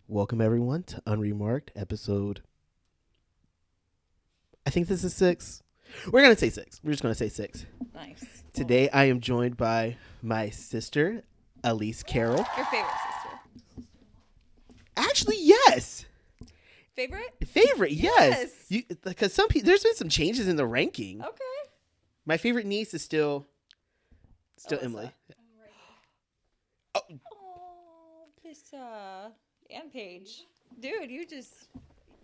Welcome everyone to UnreMarkd episode. I think this is 6. We're gonna say 6. We're just gonna say 6. Nice. Today I am joined by my sister, Elise Carroll. Your favorite sister. Actually, yes. Favorite? Yes. Because some people, there's been some changes in the ranking. Okay. My favorite niece is still Alyssa. Emily. Oh, Lisa. And Paige. Dude,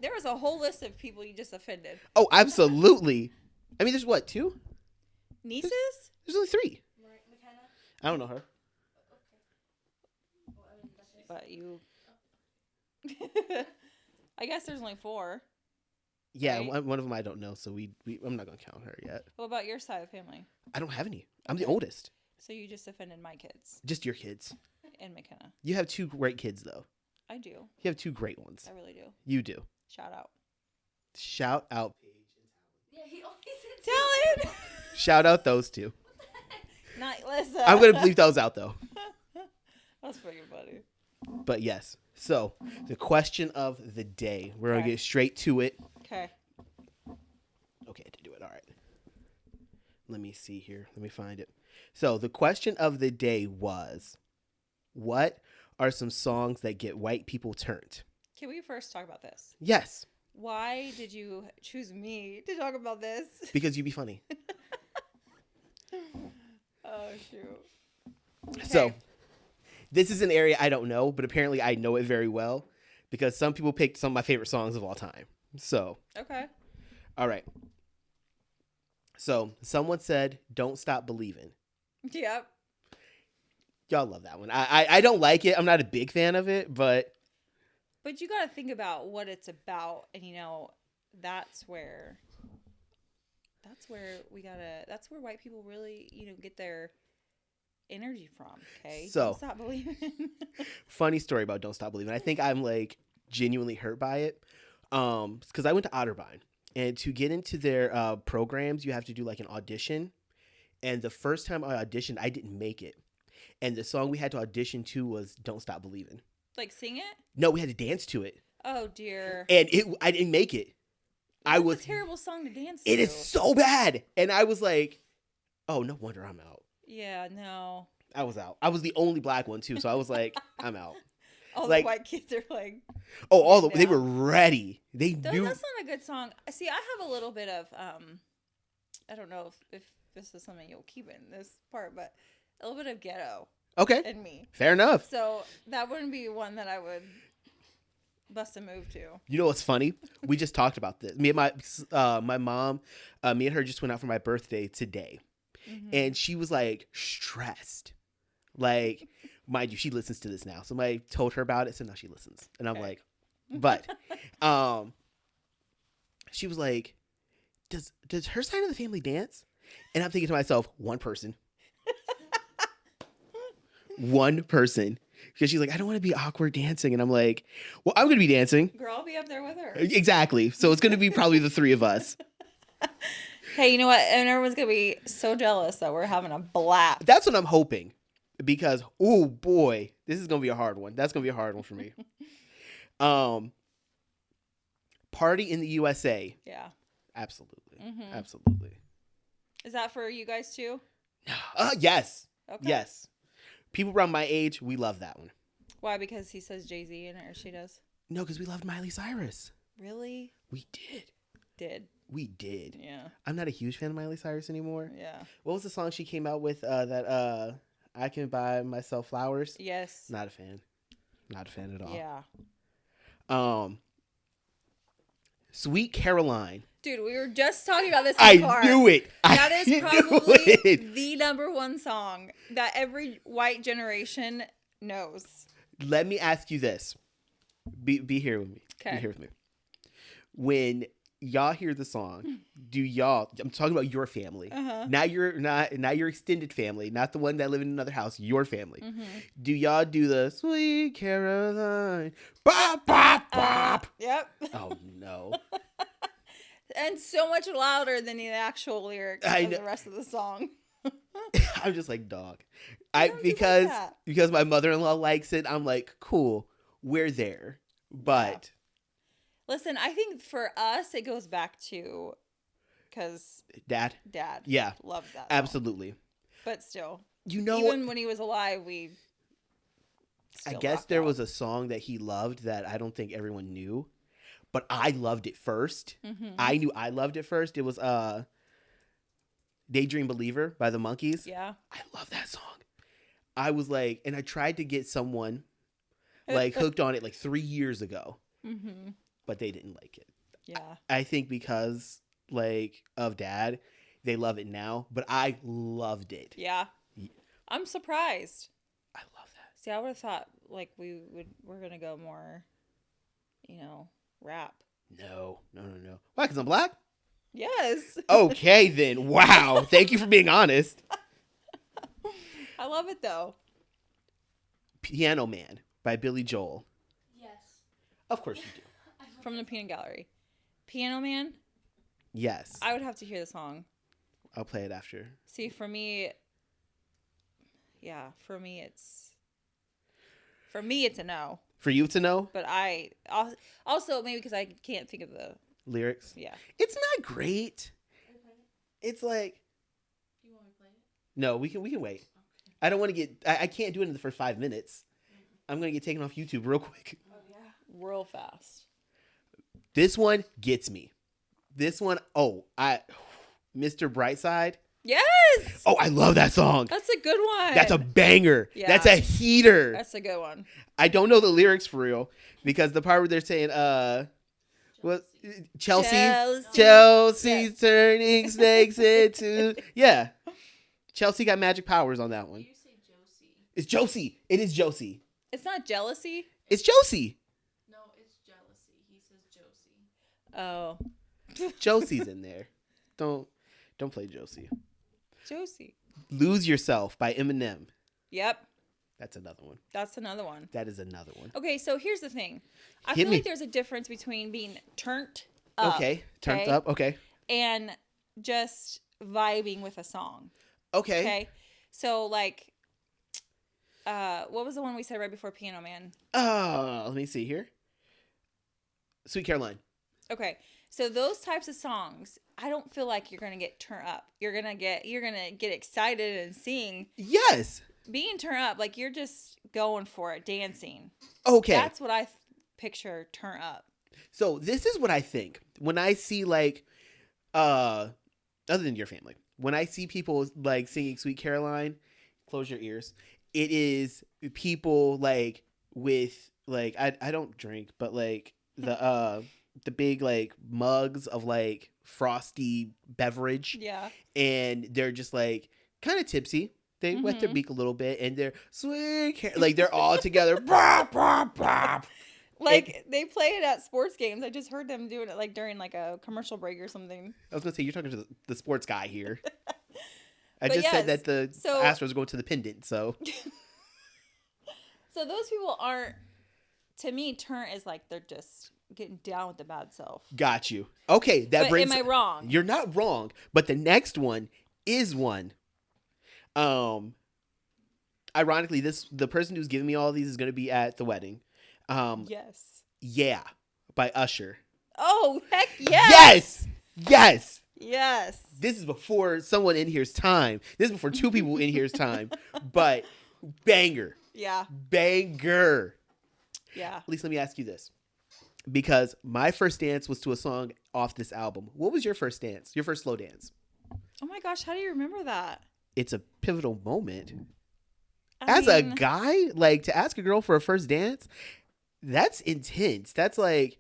there was a whole list of people you just offended. Oh, absolutely. I mean, there's what, 2? Nieces? There's only 3. I don't know her. But you... I guess there's only 4. Yeah, right? one of them I don't know, so I'm not gonna count her yet. What about your side of the family? I don't have any. I'm the Okay. oldest. So you just offended my kids Just your kids. and McKenna. You have 2 great kids, though. I do. You have 2 great ones. I really do. You do. Shout out. Shout out. Yeah, he always said Talent! Shout out those 2. Not Lisa. I'm gonna bleep those out though. That's freaking funny. But yes. So the question of the day. We're gonna Okay. get straight to it. Okay. Okay, to do it. All right. Let me see here. Let me find it. So the question of the day was, what are some songs that get white people turned? Can we first talk about this? Yes, Why did you choose me to talk about this? because you'd be funny. Oh, shoot. So Okay. this is an area I don't know, but apparently I know it very well because some people picked some of my favorite songs of all time. So, Okay. all right. So someone said, "Don't Stop Believing." Yep. Y'all love that one. I don't like it. I'm not a big fan of it, but But you got to think about what it's about. And, that's where that's where white people really, get their energy from. Okay. So- Don't stop believing. funny story about "Don't Stop Believing." I think I'm like genuinely hurt by it. Because I went to Otterbein, and to get into their programs, you have to do like an audition. And the first time I auditioned, I didn't make it. And the song we had to audition to was "Don't Stop Believing." Like, sing it? No, we had to dance to it, Oh, dear. and I didn't make it. That's a terrible song to dance to. It is so bad, and I was like, "Oh, no wonder I'm out." Yeah, no. I was out. I was the only black one too, so I was like, "I'm out." All Like- the white kids are like, Oh, they Yeah. were ready. They Though knew. that's not a good song. See, I have a little bit of I don't know if this is something you'll keep in this part, but a little bit of ghetto Okay, in me. fair enough. So that wouldn't be one that I would bust a move to. You know what's funny? We just talked about this. Me and my mom, me and her just went out for my birthday today, Mhm. and she was like stressed. Like, mind you, she listens to this now. Somebody told her about it, so now she listens, and I'm Okay. like, but, she was like, does her side of the family dance? And I'm thinking to myself, one person, because she's like, I don't want to be awkward dancing, and I'm like, well, I'm gonna be dancing. Girl, I'll be up there with her. Exactly. So it's going to be probably the 3 of us. Hey, you know what? And everyone's gonna be so jealous that we're having a blast. That's what I'm hoping. Because, oh boy, this is going to be a hard one. That's going to be a hard one for me. Party in the USA. Yeah. Absolutely. Mhm. Absolutely. Is that for you guys too? Yes. Okay. Yes. People around my age, we love that one. Why? Because he says Jay-Z in it, or she does. No, because we loved Miley Cyrus. Really? We did. Did. We did. Yeah. I'm not a huge fan of Miley Cyrus anymore. Yeah. What was the song she came out with that I Can Buy Myself Flowers? Yes. Not a fan. Not a fan at all. Yeah. Sweet Caroline. Dude, we were just talking about this in I the car. knew it. That I is knew probably it. the #1 song that every white generation knows. Let me ask you this. Be here with me. Okay. Be here with me. When y'all hear the song, I'm talking about your family. Uh-huh. Not your extended family, not the one that live in another house, your family. Mm-hmm. Do y'all do the Sweet Caroline? Bop, bop, bop. Yep. Oh no. And so much louder than the actual lyrics I of know. the rest of the song. I'm just like, dog. Why don't you like that? Because my mother-in-law likes it. I'm like, cool. We're there. But Listen, I think for us, it goes back to because Dad, Dad, yeah, loved that song. absolutely. But still, You know, even when he was alive, I still guess rocked there out. was a song that he loved that I don't think everyone knew, but I loved it first. Mhm. I knew I loved it first. It was Daydream Believer by the Monkees. Yeah. I love that song. I was like, and I tried to get someone like hooked on it like 3 years ago, Mm-hmm. but they didn't like it. Yeah. I think because like of Dad, they love it now, but I loved it. Yeah. I'm surprised. I love that. See, I would have thought like we're gonna go more, rap. No. Why? Because I'm black? Yes. Okay, then. Wow. Thank you for being honest. I love it though. Piano Man by Billy Joel. Yes. Of course you do. From the Peanut Gallery. Piano Man? Yes. I would have to hear the song. I'll play it after. See, for me it's a no. For you to know But I also maybe because I can't think of the lyrics. yeah. It's not great. Can we play it? It's like Do you want me to play it? no, we can wait. I don't want to get I can't do it in the first 5 minutes. I'm gonna get taken off YouTube real quick. Oh yeah. Real fast. This one gets me. This one, Mr. Brightside. Yes. Oh, I love that song. That's a good one. That's a banger. Yeah. That's a heater. That's a good one. I don't know the lyrics for real because the part where they're saying, what Chelsea's Yes. turning snakes into yeah. Chelsea got magic powers on that one. You say Josie. It's Josie. It is Josie. It's not jealousy. It's Josie. No, it's jealousy. He says Josie. Oh. Josie's in there. Don't play Josie. Josie. Lose Yourself by Eminem. Yep. That's another one. That's another one. That is another one. Okay, so here's the thing. I Hit feel me. like there's a difference between being turned up. Okay. Turned okay? up. Okay. And just vibing with a song. Okay. Okay. So like what was the one we said right before Piano Man? Let me see here. Sweet Caroline. Okay. So those types of songs, I don't feel like you're gonna get turned up. You're gonna get excited and sing. Yes. Being turned up, like you're just going for it, dancing. Okay. That's what I picture turn up. So this is what I think when I see like, other than your family, when I see people like singing Sweet Caroline, close your ears. It is people like with like I don't drink, but like the big like mugs of like frosty beverage, Yeah. and they're just like kind of tipsy. They wet their Mhm. beak a little bit, and they're like they're all together. Brah, brah, brah. Like they play it at sports games. I just heard them doing it like during like a commercial break or something. I was gonna say you're talking to the sports guy here. I But just said yes, that the so- Astros are going to the pendant, so So those people aren't, to me, turn is like they're just getting down with the bad self. got you. Okay, that But brings. am I wrong? You're not wrong, but the next one is one. Ironically, the person who's giving me all these is going to be at the wedding. Yes. Yeah, by Usher. Oh, heck yes. Yes. Yes. This is before someone in here's time. This is before two people in here's time. But banger. Yeah. Banger. Yeah. At least let me ask you this. Because my first dance was to a song off this album. What was your first dance? Your first slow dance? Oh my gosh, how do you remember that? It's a pivotal moment. I As a mean, guy, like to ask a girl for a first dance, that's intense. That's like,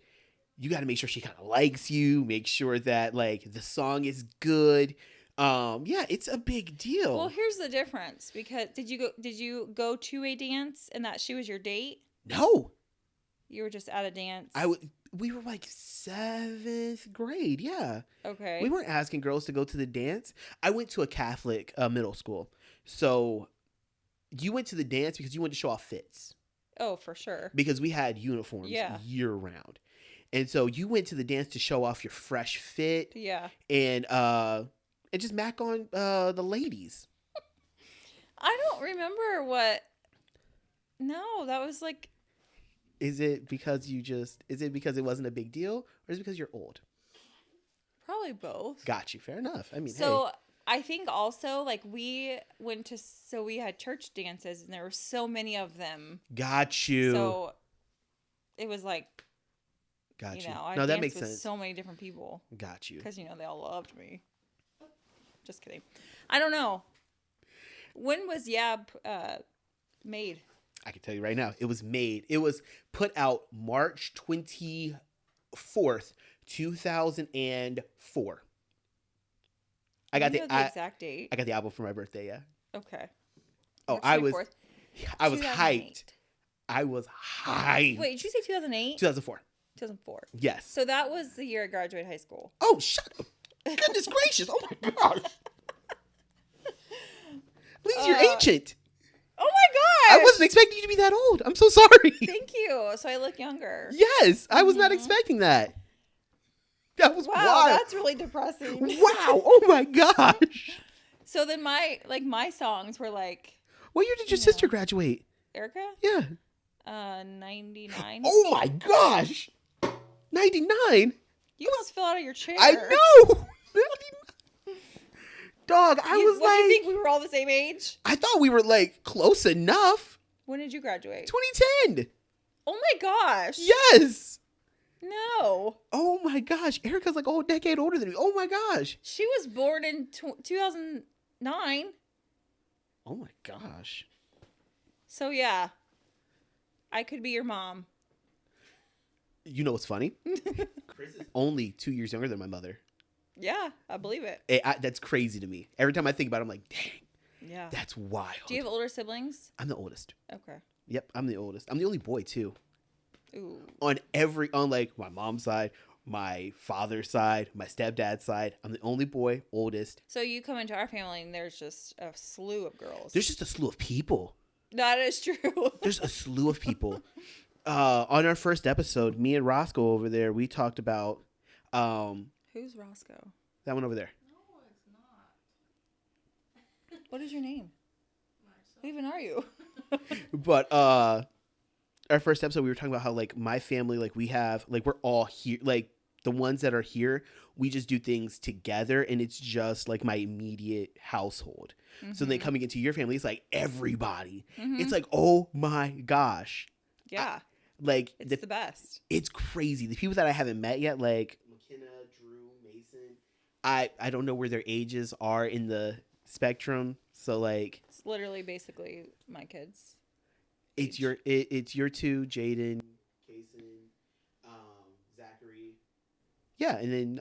you got to make sure she kind of likes you, make sure that like the song is good. Yeah, it's a big deal. well, here's the difference because did you go to a dance and that she was your date? No, You were just at a dance. we were like 7th grade. Yeah. Okay. We weren't asking girls to go to the dance. I went to a Catholic middle school. So you went to the dance because you wanted to show off fits. Oh, for sure. Because we had uniforms Yeah. year round. And so you went to the dance to show off your fresh fit Yeah. and just mac on the ladies. I don't remember what. No, that was like. Is it because it wasn't a big deal, or is it because you're old? Probably both. Got you. Fair enough. I mean, So I think also like we had church dances and there were so many of them. Got you. So it was like, Got you. I No, that danced makes with sense. so many different people. Got you. Because, they all loved me. Just kidding. I don't know. When was Yab made? I can tell you right now. It was made. It was put out March 24th, 2004. I got the exact date. I got the album for my birthday, yeah. Okay. Oh, March I was 24th, hyped. I was hyped. Wait, did you say 2008? 2004. 2004. Yes. So that was the year I graduated high school. Oh, shut up. Goodness gracious. Oh my gosh. Please, you're ancient. Oh my gosh. I wasn't expecting you to be that old. I'm so sorry. Thank you. So I look younger. Yes, I was not expecting that. That was Wow, wild. that's really depressing. Wow. Oh my gosh. So then my songs were like, What year did your sister graduate? Erica? Yeah. 99. Oh my gosh. 99? You almost fell out of your chair. I know. Dog, I was What, do you like, think we were all the same age? I thought we were like close enough. When did you graduate? 2010. Oh my gosh. Yes. No. Oh my gosh. Erica's like a whole decade older than me. Oh my gosh. She was born in 2009. Oh my gosh. So yeah. I could be your mom. You know what's funny? Chris is only 2 years younger than my mother. Yeah, I believe it. That's crazy to me. Every time I think about it, I'm like, dang, Yeah. that's wild. Do you have older siblings? I'm the oldest. Okay. Yep, I'm the oldest. I'm the only boy too. Ooh. On like my mom's side, my father's side, my stepdad's side, I'm the only boy, oldest. So you come into our family and there's just a slew of girls. There's just a slew of people. That is true. There's a slew of people. On our first episode, me and Roscoe over there, we talked about Who's Roscoe? that one over there. No, it's not. What is your name? Myself. Who even are you? But our first episode, we were talking about how like my family, like we have, like we're all here, like the ones that are here, we just do things together, and it's just like my immediate household. Mm-hmm. So then coming into your family, it's like everybody. Mm-hmm. It's like, oh my gosh. Yeah. It's the best. It's crazy. The people that I haven't met yet, like McKenna, Drew, Mason, I don't know where their ages are in the spectrum. So like, it's literally basically my kids. It's your two, Jaden, Kason, Zachary. Yeah, and then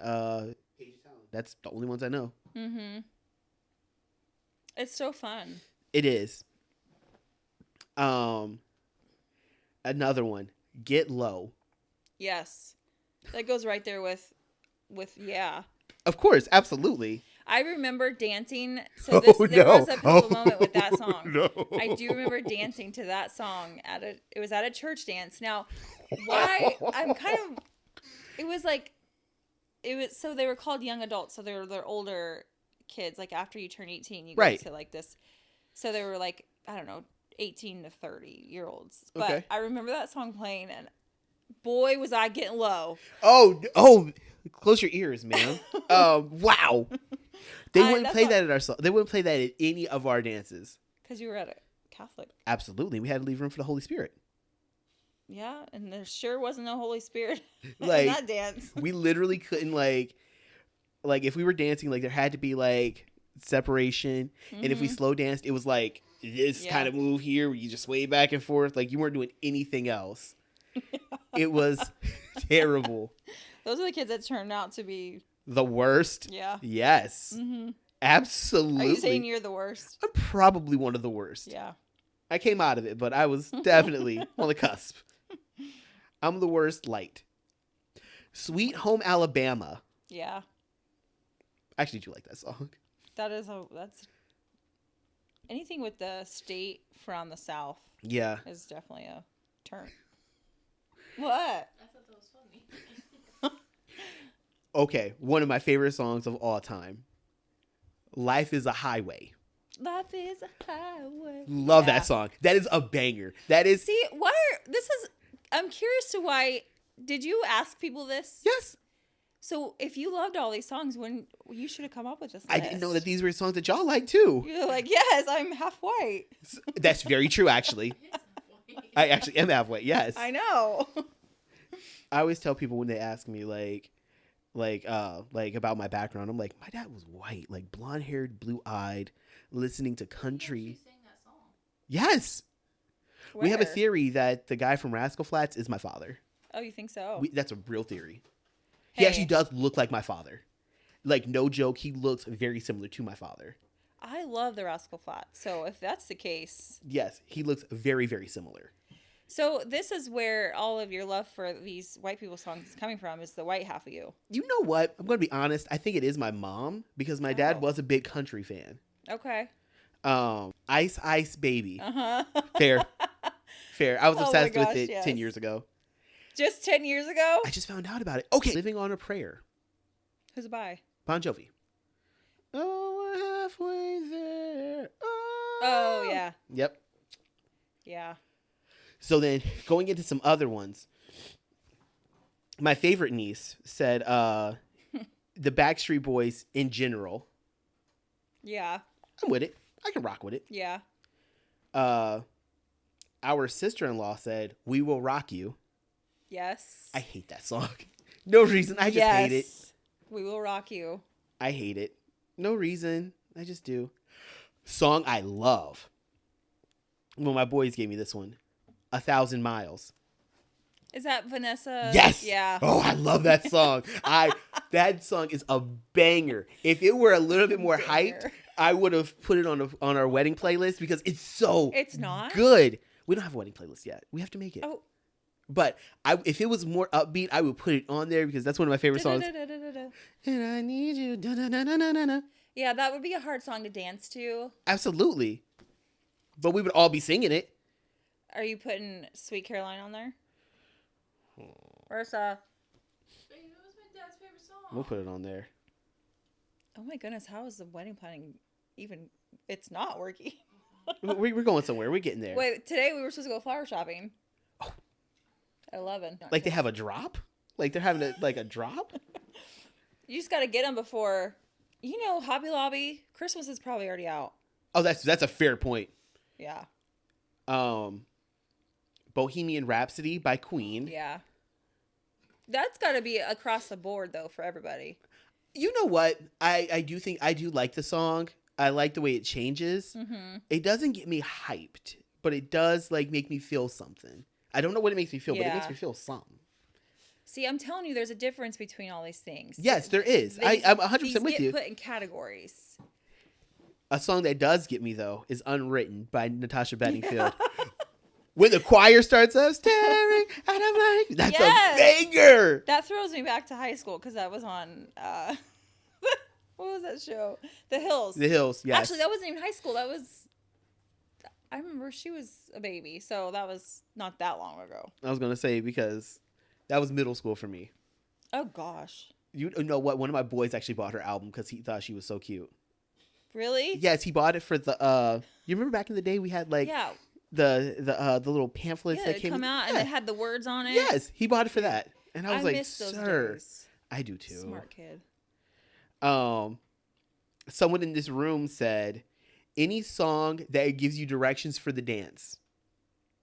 Paige Talon. That's the only ones I know. Mm-hmm. It's so fun. It is. Another one. Get Low. Yes. That goes right there with yeah. Of course, absolutely. I remember dancing. So there was a pivotal moment with that song. No. I do remember dancing to that song it was at a church dance. Now, why so they were called young adults. So they're older kids. Like after you turn 18, you go to like this. So they were like, I don't know, 18 to 30-year-olds. But okay. I remember that song playing, and boy, was I getting low. Oh, close your ears, man. Wow. They wouldn't play that at our. They wouldn't play that at any of our dances. Because you were at a Catholic. Absolutely, we had to leave room for the Holy Spirit. Yeah, and there sure wasn't no Holy Spirit in like that dance. We literally couldn't like if we were dancing, like there had to be like separation, and if we slow danced, it was like this kind of move here where you just sway back and forth, like you weren't doing anything else. It was terrible. Those are the kids that turned out to be the worst. Yeah. Yes. Mm-hmm. Absolutely. Are you saying you're the worst? I'm probably one of the worst. Yeah. I came out of it, but I was definitely on the cusp. I'm the worst light. Sweet Home Alabama. Yeah. I actually do like that song. That's anything with the state from the South. Yeah. Is definitely a turn. What? I thought that was funny. Okay, one of my favorite songs of all time. Life is a Highway. Life is a highway. Love that song. That is a banger. That is. See, I'm curious to why. Did you ask people this? Yes. So if you loved all these songs, when you should have come up with this list. I didn't know that these were songs that y'all like too. You're like, yes, I'm half white. That's very true, actually. I actually am halfway. Yes. I know. I always tell people when they ask me like about my background, I'm like, my dad was white, like blonde haired, blue eyed, listening to country. Sang that song. Yes. We have a Where? theory that the guy from Rascal Flats is my father. Oh, you think so? That's a real theory. Hey. He actually does look like my father. Like, no joke, he looks very similar to my father. I love the Rascal Flats. So if that's the case. Yes, he looks very, very similar. So this is where all of your love for these white people songs is coming from, is the white half of you. You know what? I'm going to be honest. I think it is my mom because my dad was a big country fan. Okay. Ice Ice Baby. Uh-huh. Fair. Fair. I was Oh my obsessed gosh, with it yes. 10 years ago. Just 10 years ago? I just found out about it. Okay. Living on a Prayer. Who's it by? Bon Jovi. Oh, we're halfway there. Oh, yeah. Yep. Yeah. So then going into some other ones, my favorite niece said the Backstreet Boys in general. Yeah. I'm with it. I can rock with it. Yeah. Our sister-in-law said, We Will Rock You. Yes. I hate that song. No reason. I just hate it. We will rock you. I hate it. No reason. I just do. Song I love. Well, my boys gave me this one. 1,000 Miles. Is that Vanessa? Yes. Yeah. Oh, I love that song. That song is a banger. If it were a little bit more hyped, I would have put it on our wedding playlist because it's so It's not? good. We don't have a wedding playlist yet. We have to make it. Oh. But if it was more upbeat, I would put it on there because that's one of my favorite songs. And I need you. Da-da-da-da-da-da. Yeah, that would be a hard song to dance to. Absolutely. But we would all be singing it. Are you putting Sweet Caroline on there? Where's uh? Baby, it was my dad's favorite song. We'll put it on there. Oh my goodness, how is the wedding planning even? It's not working. We're going somewhere. We're getting there. Wait, today we were supposed to go flower shopping. Oh. At 11. Like they have a drop? Like they're having a drop? You just got to get them before, Hobby Lobby. Christmas is probably already out. Oh, that's a fair point. Yeah. Bohemian Rhapsody by Queen. Yeah. That's got to be across the board though for everybody. You know what? I do think I do like the song. I like the way it changes. Mm-hmm. It doesn't get me hyped, but it does make me feel something. I don't know what it makes me feel, but it makes me feel something. See, I'm telling you, there's a difference between all these things. Yes, there is. I'm 100% with you. Put in categories. A song that does get me though is "Unwritten" by Natasha Bedingfield. When the choir starts up, staring, and I'm like, that's a banger. That throws me back to high school because that was on, what was that show? The Hills. The Hills, yes. Actually, that wasn't even high school. I remember she was a baby, so that was not that long ago. I was going to say because that was middle school for me. Oh, gosh. You know what? One of my boys actually bought her album because he thought she was so cute. Really? Yes, he bought it for the, you remember back in the day we had yeah. the little pamphlets that came come out and it had the words on it. Yes, he bought it for that. And I was like, miss those sir, days. I do too. Smart kid. Someone in this room said, any song that gives you directions for the dance.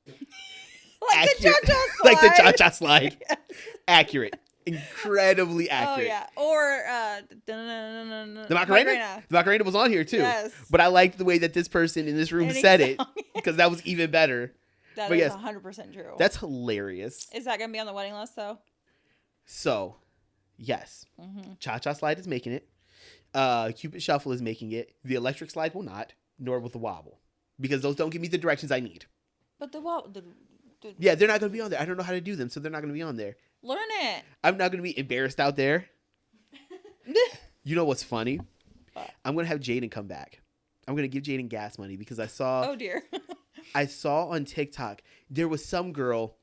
Like the cha-cha slide. Like the cha-cha slide. Yes. Accurate. Incredibly accurate. Oh, yeah. Or the Macarena. The Macarena was on here too. Yes. But I liked the way that this person in this room said it because that was even better. That is 100% true. That's hilarious. Is that going to be on the wedding list though? So, yes. Mm-hmm. Cha-cha slide is making it. Cupid shuffle is making it. The electric slide will not, nor will the wobble. Because those don't give me the directions I need. But the wobble... Yeah, they're not going to be on there. I don't know how to do them, so they're not going to be on there. Learn it. I'm not going to be embarrassed out there. You know what's funny? I'm going to have Jaden come back. I'm going to give Jaden gas money because I saw... Oh, dear. I saw on TikTok, there was some girl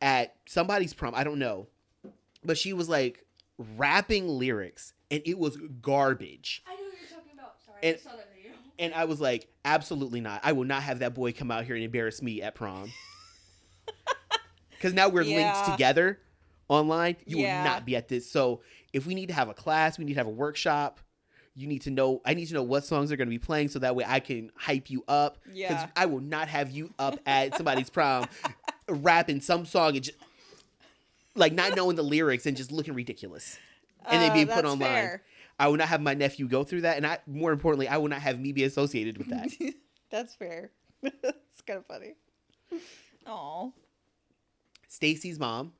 at somebody's prom. I don't know. But she was rapping lyrics, and it was garbage. I know what you're talking about. Sorry, And- I saw that video. And I was like, absolutely not. I will not have that boy come out here and embarrass me at prom. Because now we're linked Yeah. together online. You will Yeah. not be at this. So if we need to have a class, we need to have a workshop. You need to know. I need to know what songs are going to be playing, so that way I can hype you up. Because Yeah. I will not have you up at somebody's prom, rapping some song and just like not knowing the lyrics and just looking ridiculous, and then being put That's online. fair. I will not have my nephew go through that, and more importantly, I will not have me be associated with that. That's fair. It's kind of funny. Aw. Stacy's mom,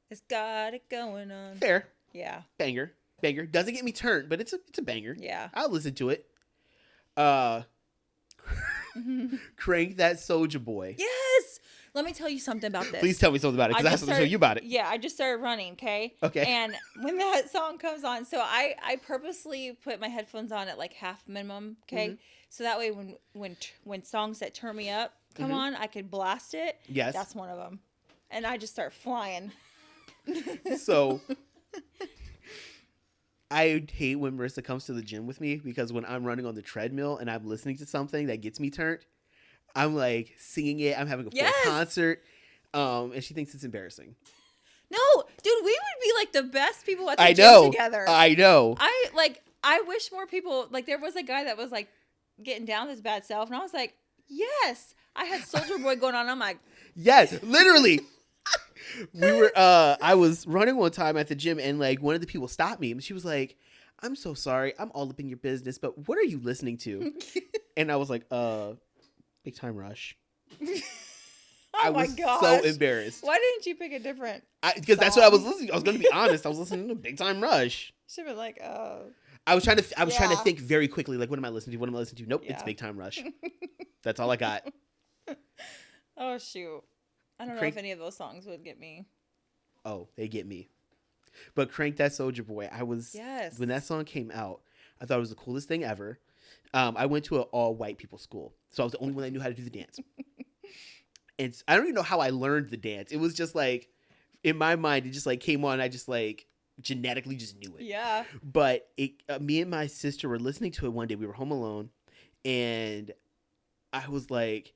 It's got it going on. fair, Yeah. banger. Doesn't get me turned, but it's a banger. Yeah. I'll listen to it. Crank That Soulja Boy. Yes. Let me tell you something about this. Please tell me something about it, because I have something to tell you about it. Yeah, I just started running, okay? Okay. And when that song comes on, so I purposely put my headphones on at like half minimum, okay? Mm-hmm. So that way when songs that turn me up come on, I could blast it. Yes. That's one of them. And I just start flying. So I hate when Marissa comes to the gym with me, because when I'm running on the treadmill and I'm listening to something that gets me turned, I'm like singing it. I'm having a full concert. And she thinks it's embarrassing. No, dude, we would be like the best people at the I gym know. together. I know. I wish more people, like there was a guy that was like getting down his bad self, and I was like, yes. I had Soldier Boy going on. I'm like, Yes, literally. I was running one time at the gym, and like one of the people stopped me, and she was like, "I'm so sorry. I'm all up in your business, but what are you listening to?" And I was like, Big Time Rush. I was so embarrassed. Why didn't you pick a different? Because that's what I was listening to. I was going to be honest. I was listening to Big Time Rush. Should have been like, I was trying to think very quickly, like, what am I listening to? What am I listening to? Nope, it's Yeah. Big Time Rush. That's all I got. oh shoot. I don't know if any of those songs would get me. Oh, they get me. But Crank That Soulja Boy, when that song came out, I thought it was the coolest thing ever. I went to an all white people school, so I was the only one that knew how to do the dance. And I don't even know how I learned the dance. It was just like, in my mind, it just like came on. I just like genetically just knew it. Yeah. But me and my sister were listening to it one day. We were home alone, and I was like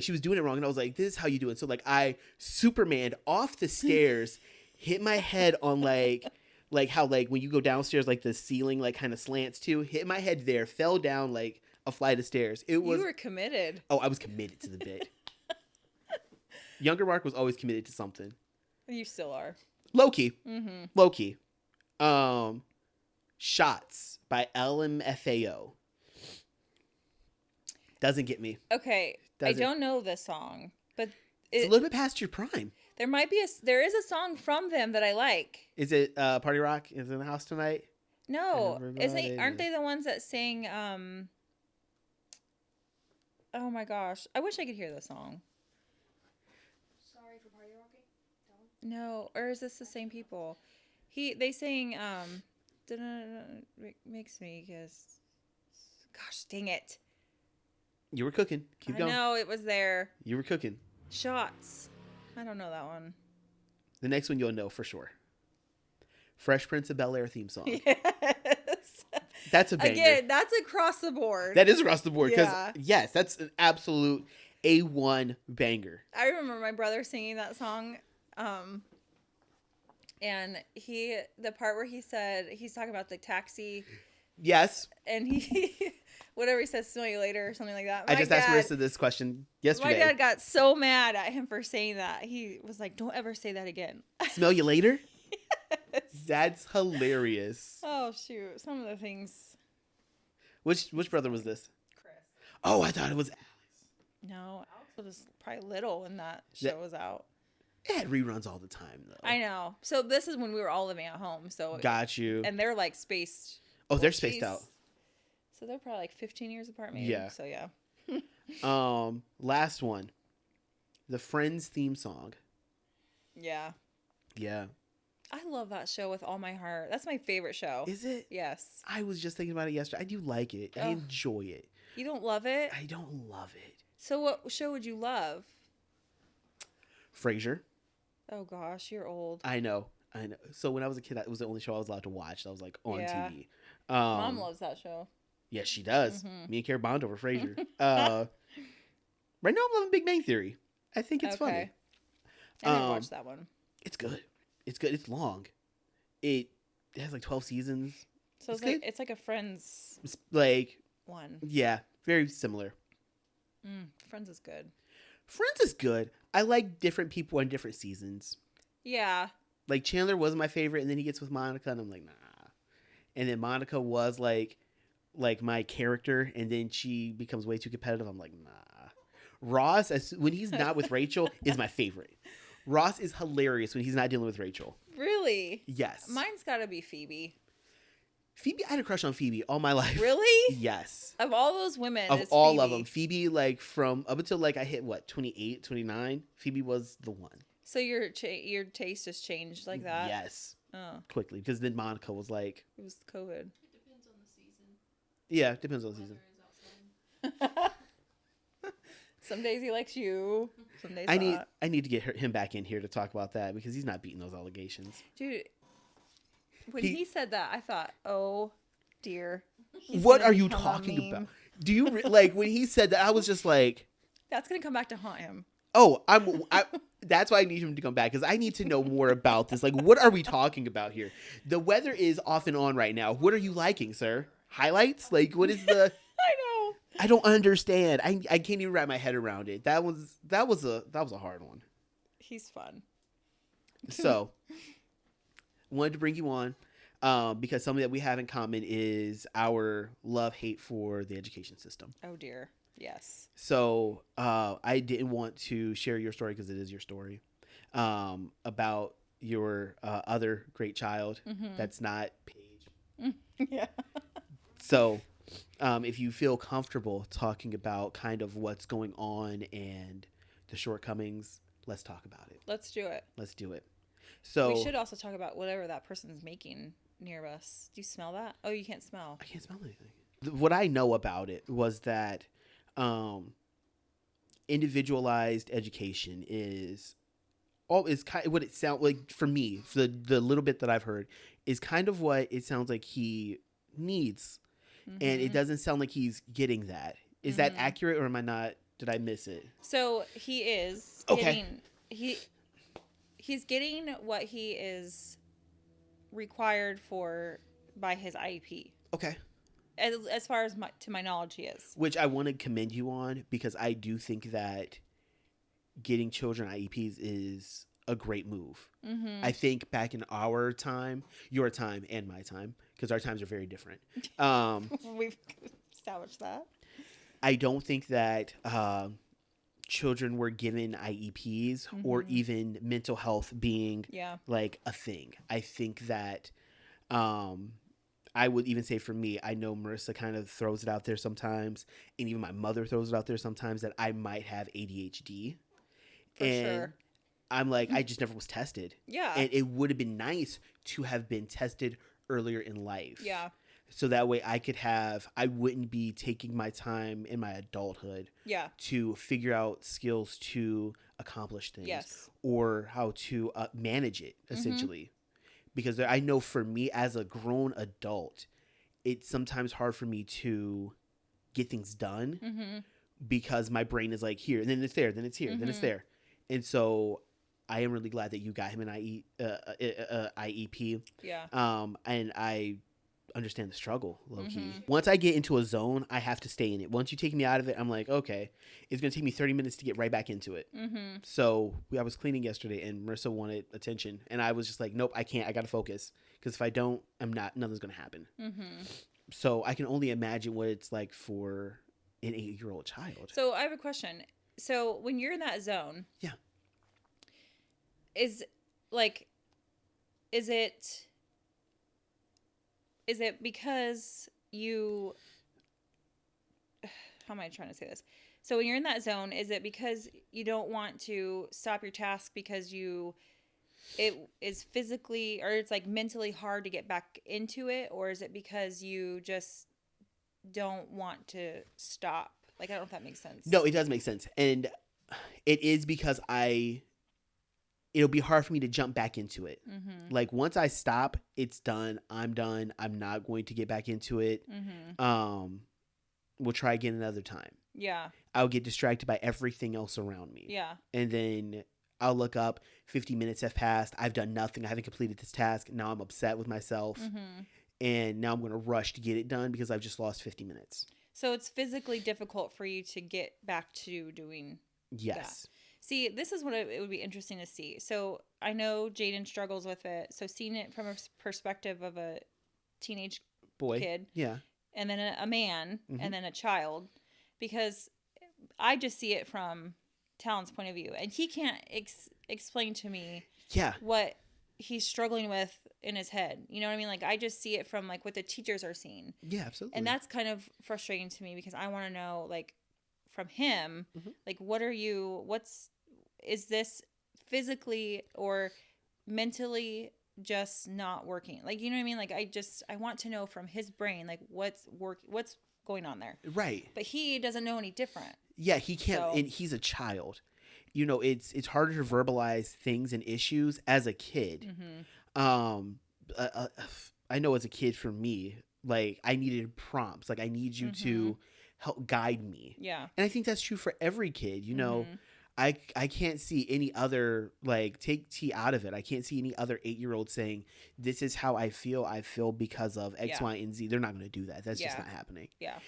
she was doing it wrong, and I was like, this is how you do it. So like I Supermaned off the stairs, hit my head on like how like when you go downstairs, like the ceiling like kind of slants too, hit my head there, fell down like a flight of stairs. You were committed. Oh, I was committed to the bit. Younger Mark was always committed to something. You still are. Low-key. Mm-hmm. Low-key. Shots by LMFAO. Doesn't get me. Okay. I don't know this song, but it's a little bit past your prime. There is a song from them that I like. Is it Party Rock is in the house tonight? No. Aren't they the ones that sing oh my gosh. I wish I could hear the song. Sorry for party rocking. No, or is this the same people? They sing makes me guess. Gosh, dang it. You were cooking. Keep going. I know it was there. You were cooking. Shots. I don't know that one. The next one you'll know for sure. Fresh Prince of Bel-Air theme song. Yes. That's a banger. Again, that's across the board. That is across the board. Because, Yeah. yes, that's an absolute A1 banger. I remember my brother singing that song. And the part where he said, he's talking about the taxi. Yes. And whatever he says, smell you later or something like that. I just asked Marissa this question yesterday. My dad got so mad at him for saying that. He was like, don't ever say that again. Smell you later? Yes. That's hilarious. Oh, shoot. Some of the things. Which brother was this? Chris. Oh, I thought it was Alex. No, Alex was probably little when that show was out. It had reruns all the time, though. I know. So this is when we were all living at home. So Got you. And they're like spaced. Oh, they're spaced out. So they're probably like 15 years apart, maybe. Yeah. So yeah. Last one. The Friends theme song. Yeah. Yeah. I love that show with all my heart. That's my favorite show. Is it? Yes. I was just thinking about it yesterday. I do like it. I enjoy it. You don't love it? I don't love it. So what show would you love? Frasier. Oh gosh, you're old. I know. So when I was a kid, it was the only show I was allowed to watch. That was like on TV. Mom loves that show. Yes, she does. Mm-hmm. Me and Kara bond over Frasier. Right now, I'm loving Big Bang Theory. I think it's funny. I never watched that one. It's good. It's good. It's long. It has like 12 seasons. So it's like a Friends It's like one. Yeah, very similar. Friends is good. Friends is good. I like different people on different seasons. Yeah. Like Chandler was my favorite, and then he gets with Monica, and I'm like, nah. And then Monica was like my character, and then she becomes way too competitive. I'm like, nah. Ross, when he's not with Rachel, is my favorite. Ross is hilarious when he's not dealing with Rachel. Really? Yes. Mine's got to be Phoebe. Phoebe, I had a crush on Phoebe all my life. Really? Yes. Of all those women, Of it's all Phoebe. of them. Phoebe, like, from up until, like, I hit, 28, 29, Phoebe was the one. So your taste has changed like that? Yes. Oh. Quickly. Because then Monica was like... It was COVID. It depends on the season. Yeah, depends on the season. Weather is outside. Some days he likes you. Some days I not. need to get him back in here to talk about that because he's not beating those allegations. Dude, when he said that, I thought, oh, dear. He's What gonna are you become a talking meme. about? Do you like when he said that? I was just like, That's going to come back to haunt him. oh, that's why I need him to come back because I need to know more about this. Like, what are we talking about here? The weather is off and on right now. What are you liking, sir? Highlights? Like, what is the? I know. I don't understand. I can't even wrap my head around it. That was a hard one. He's fun. So, wanted to bring you on because something that we have in common is our love-hate for the education system. Oh, dear. Yes. So, I didn't want to share your story because it is your story about your other great child that's not Paige. Yeah. So, if you feel comfortable talking about kind of what's going on and the shortcomings, let's talk about it. Let's do it. Let's do it. So we should also talk about whatever that person's making near us. Do you smell that? Oh, you can't smell. I can't smell anything. What I know about it was that individualized education is kind of what it sounds like for me. The little bit that I've heard is kind of what it sounds like he needs. And it doesn't sound like he's getting that. Is that accurate, or am I not? Did I miss it? So he is Okay. He's getting what he is required for by his IEP. Okay. As far as to my knowledge, he is. Which I want to commend you on because I do think that getting children IEPs is a great move. I think back in our time, your time and my time, because our times are very different. We've established that. I don't think that children were given IEPs or even mental health being like a thing. I think that I would even say for me, I know Marissa kind of throws it out there sometimes, and even my mother throws it out there sometimes that I might have ADHD. For sure. I'm like, I just never was tested. Yeah. And it would have been nice to have been tested earlier in life. Yeah. So that way I wouldn't be taking my time in my adulthood to figure out skills to accomplish things or how to manage it, essentially. Because I know for me as a grown adult, it's sometimes hard for me to get things done because my brain is like here, and then it's there, then it's here, then it's there. And so I am really glad that you got him an IEP. Yeah. And I understand the struggle, low-key. Once I get into a zone, I have to stay in it. Once you take me out of it, I'm like, okay, it's going to take me 30 minutes to get right back into it. So I was cleaning yesterday, and Marissa wanted attention. And I was just like, nope, I can't. I got to focus. Because if I don't, nothing's going to happen. So I can only imagine what it's like for an 8-year-old child. So I have a question. So when you're in that zone, is it because you, how am I trying to say this? So when you're in that zone, is it because you don't want to stop your task because it is physically or it's like mentally hard to get back into it? Or is it because you just don't want to stop? Like, I don't know if that makes sense. No, it does make sense. And it is because it'll be hard for me to jump back into it. Like once I stop, it's done. I'm done. I'm not going to get back into it. We'll try again another time. Yeah. I'll get distracted by everything else around me. Yeah. And then I'll look up, 50 minutes have passed. I've done nothing. I haven't completed this task. Now I'm upset with myself. Mm-hmm. And now I'm going to rush to get it done because I've just lost 50 minutes. So it's physically difficult for you to get back to doing Yes. that. See, this is what it would be interesting to see. So I know Jaden struggles with it. So seeing it from a perspective of a teenage Boy. kid, Yeah. and then a man, Mhm. and then a child, because I just see it from Talon's point of view, and he can't explain to me Yeah. what he's struggling with in his head. You know what I mean? Like, I just see it from like what the teachers are seeing. Yeah, absolutely. And that's kind of frustrating to me because I want to know, like, from him, Mhm. like, is this physically or mentally just not working? Like, you know what I mean? Like, I want to know from his brain, like, what's going on there. Right. But he doesn't know any different. Yeah, he can't. So- And he's a child. You know, it's harder to verbalize things and issues as a kid. Mm-hmm. I know as a kid, for me, like, I needed prompts. Like, I need you to help guide me. Yeah. And I think that's true for every kid. You know, Mhm. I can't see any other, like, take T out of it. I can't see any other 8-year-old saying, this is how I feel. I feel because of X, Yeah. Y, and Z. They're not going to do that. That's just Yeah. not happening. Yeah.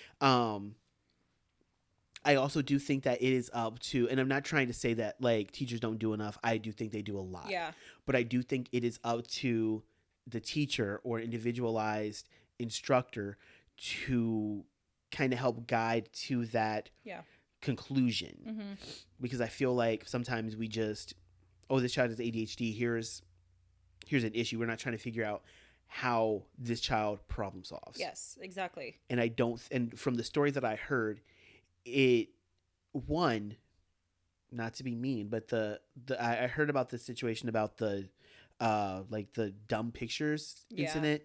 I also do think that it is up to, and I'm not trying to say that like teachers don't do enough. I do think they do a lot. Yeah. But I do think it is up to the teacher or individualized instructor to kind of help guide to that Yeah. conclusion. Mm-hmm. Because I feel like sometimes we just, oh, this child has ADHD. Here's an issue. We're not trying to figure out how this child problem solves. Yes, exactly. And and from the story that I heard, not to be mean, but I heard about the situation about the like the dumb pictures incident.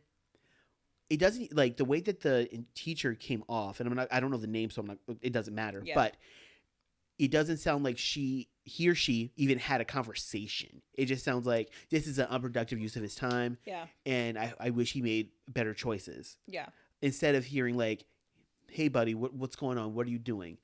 It doesn't, like, the way that the teacher came off, and I don't know the name, so it doesn't matter. Yeah. But it doesn't sound like he or she even had a conversation. It just sounds like this is an unproductive use of his time. Yeah. And I wish he made better choices. Yeah. Instead of hearing like, hey buddy, what's going on? What are you doing?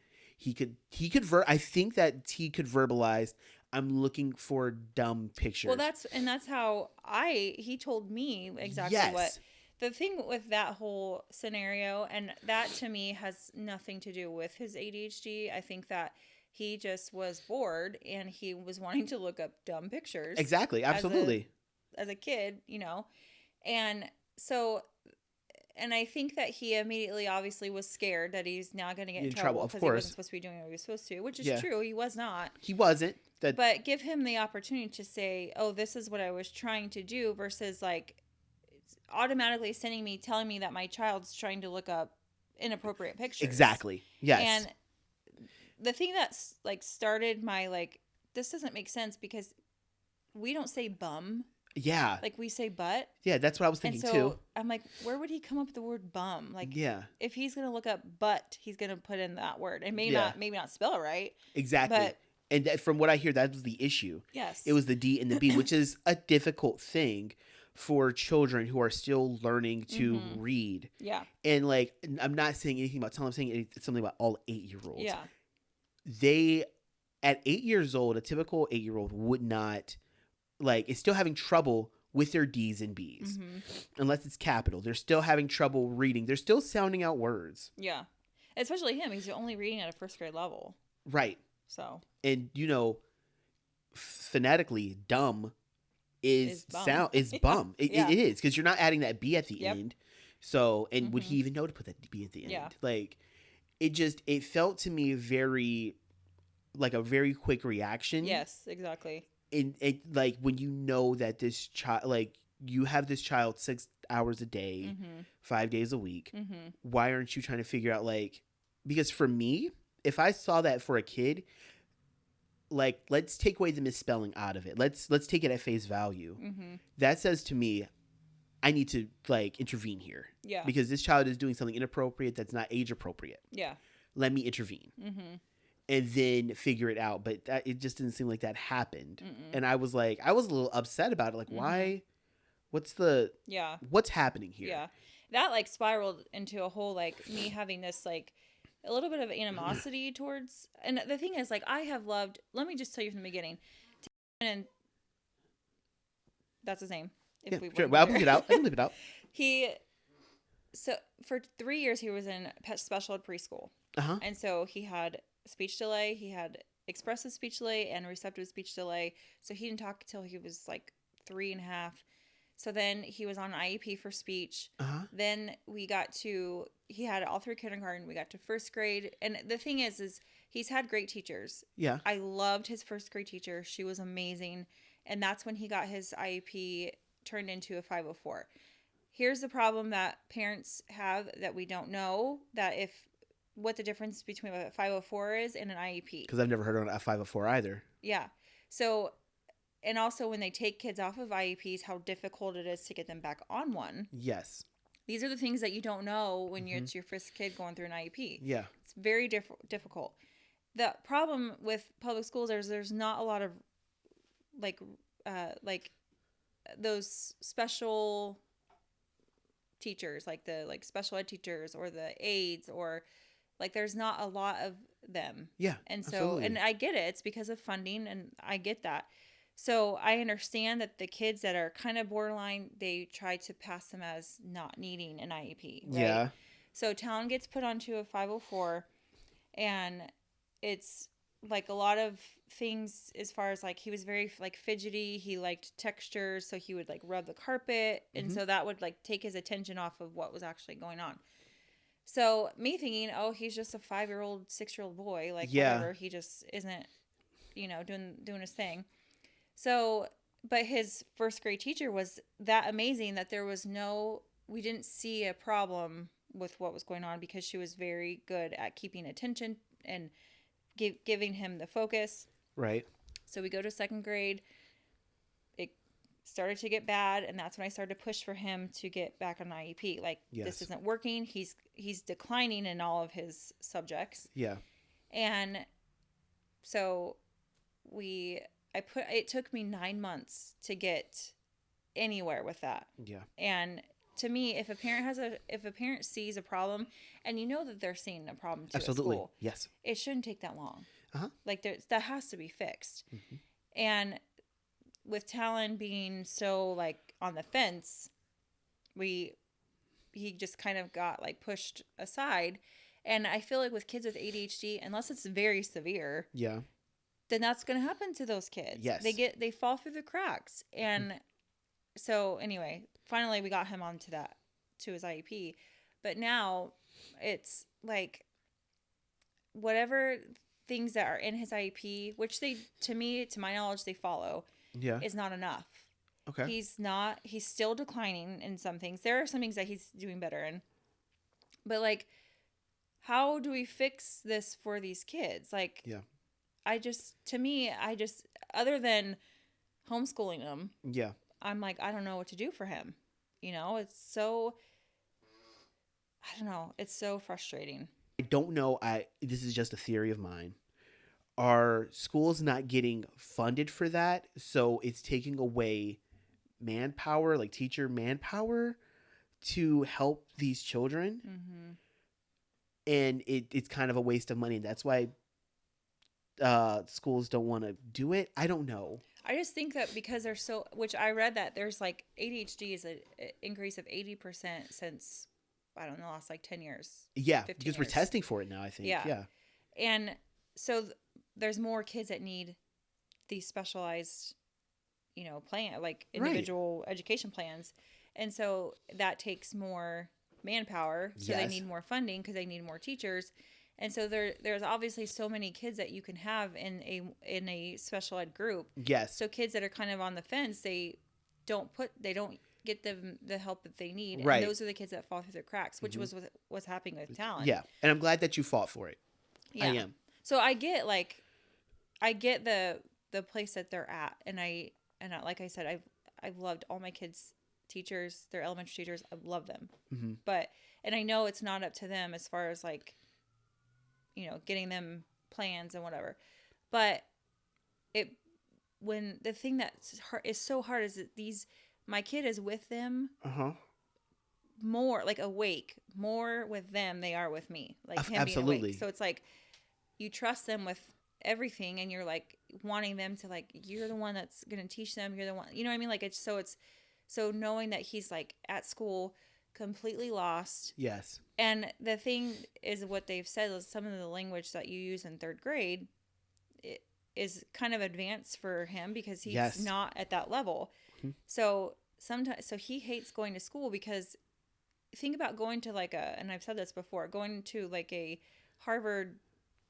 I think that he could verbalize, I'm looking for dumb pictures. Well, that's how he told me exactly Yes. what the thing with that whole scenario, and that to me has nothing to do with his ADHD. I think that he just was bored and he was wanting to look up dumb pictures. Exactly. Absolutely. As a kid, you know. And so, and I think that he immediately obviously was scared that he's now going to get in trouble of because he course. wasn't supposed to be doing what he was supposed to, which is Yeah. true. He was not. He wasn't. But give him the opportunity to say, oh, this is what I was trying to do, versus like automatically telling me that my child's trying to look up inappropriate pictures. Exactly. Yes. And the thing that's like started my like, this doesn't make sense because we don't say bum. Yeah. Like we say butt. Yeah, that's what I was thinking and so too. I'm like, where would he come up with the word bum? Like, yeah. if he's gonna look up butt, he's gonna put in that word and maybe Yeah. not spell it right. Exactly. But and from what I hear, that was the issue. yes, It was the D and the B, which is a difficult thing for children who are still learning to read. Yeah. And like, I'm not saying anything about Tom. I'm saying something about all 8-year-olds. Yeah. At 8 years old, a typical 8-year-old would not, like, is still having trouble with their D's and B's. Unless it's capital. They're still having trouble reading. They're still sounding out words. Yeah. Especially him. He's only reading at a first grade level. Right. So. And, you know, phonetically, dumb is bum. bum. Yeah. It is, because you're not adding that B at the Yep. end. So, and would he even know to put that B at the end? Yeah. Like, it felt to me like a very quick reaction. Yes, exactly. Like, when you know that this child, like, you have this child 6 hours a day, 5 days a week. Why aren't you trying to figure out, like, because for me, if I saw that for a kid, like, let's take away the misspelling out of it. Let's take it at face value. That says to me, I need to, like, intervene here. Yeah. Because this child is doing something inappropriate that's not age appropriate. Yeah. Let me intervene. And then figure it out. But it just didn't seem like that happened. And I was a little upset about it. Like, why? What's happening here? Yeah. That, like, spiraled into a whole, like, me having this, like, a little bit of animosity towards, and the thing is, like, I have loved, let me just tell you from the beginning, And that's his name. If Yeah, we sure. want Well, I to can hear. leave it out. I can leave it out. He so for 3 years he was in special ed preschool, Uh-huh. and so he had speech delay. He had expressive speech delay and receptive speech delay. So he didn't talk till he was like 3.5. So then he was on IEP for speech. Uh-huh. Then he had all through kindergarten. We got to first grade. And the thing is he's had great teachers. Yeah. I loved his first grade teacher. She was amazing. And that's when he got his IEP turned into a 504. Here's the problem that parents have that we don't know, what the difference between a 504 is and an IEP. Because I've never heard of a 504 either. Yeah. So, and also when they take kids off of IEPs, how difficult it is to get them back on one. Yes. These are the things that you don't know when it's your first kid going through an IEP. Yeah. It's very difficult. The problem with public schools is there's not a lot of like those special teachers, like the special ed teachers or the aides, or like there's not a lot of them. Yeah. And so, absolutely. and I get it. It's because of funding, and I get that. So I understand that the kids that are kind of borderline, they try to pass them as not needing an IEP. Right? Yeah. So Talon gets put onto a 504, and it's like a lot of things as far as like he was very like fidgety. He liked textures, so he would like rub the carpet, and so that would like take his attention off of what was actually going on. So me thinking, oh, he's just a 5-year-old, 6-year-old boy, like whatever. He just isn't, doing his thing. So, but his first grade teacher was that amazing that we didn't see a problem with what was going on because she was very good at keeping attention and giving him the focus. Right. So we go to second grade. It started to get bad, and that's when I started to push for him to get back on IEP. Like, this isn't working. He's declining in all of his subjects. Yeah. And so it took me 9 months to get anywhere with that. Yeah. And to me, if a parent sees a problem, and that they're seeing a problem too Absolutely. at school, Yes. it shouldn't take that long. Uh-huh. Like that has to be fixed. Mm-hmm. And with Talon being so like on the fence, he just kind of got like pushed aside. And I feel like with kids with ADHD, unless it's very severe, yeah, then that's going to happen to those kids. Yes. They fall through the cracks. And so anyway, finally we got him onto to his IEP. But now it's like whatever things that are in his IEP, which to my knowledge, they follow, is not enough. Okay. He's still declining in some things. There are some things that he's doing better in. But like, how do we fix this for these kids? Like, yeah. I just other than homeschooling them, yeah, I'm like, I don't know what to do for him. It's so, I don't know. It's so frustrating. I don't know. This is just a theory of mine. Are schools not getting funded for that? So it's taking away manpower, like teacher manpower, to help these children. Mm-hmm. And it's kind of a waste of money. That's why schools don't want to do it. I don't know. I just think that because they're so, which I read that there's like ADHD is an increase of 80% since, I don't know, the last like 10 years. Yeah, 15 because years. we're testing for it now, I think. Yeah. And so there's more kids that need these specialized, plan, like individual education plans. And so that takes more manpower. So they need more funding because they need more teachers. And so there's obviously so many kids that you can have in a special ed group. Yes. So kids that are kind of on the fence, they don't get them the help that they need. Right. And those are the kids that fall through the cracks, which was what's happening with Talon. Yeah. And I'm glad that you fought for it. Yeah. I am. So I get the place that they're at, and like I said, I've loved all my kids' teachers, their elementary teachers. I love them. Mm-hmm. And I know it's not up to them as far as like, getting them plans and whatever. But when the thing that is so hard is that my kid is with them more, like awake, more with them they are with me. Like him Absolutely. being awake. So it's like you trust them with everything, and you're like wanting them to like, you're the one that's going to teach them. You're the one, you know what I mean? Like so knowing that he's like at school completely lost. Yes. And the thing is, what they've said is some of the language that you use in third grade is kind of advanced for him because he's Yes. not at that level. Mhm. So he hates going to school because think about going to like and I've said this before, going to like a Harvard,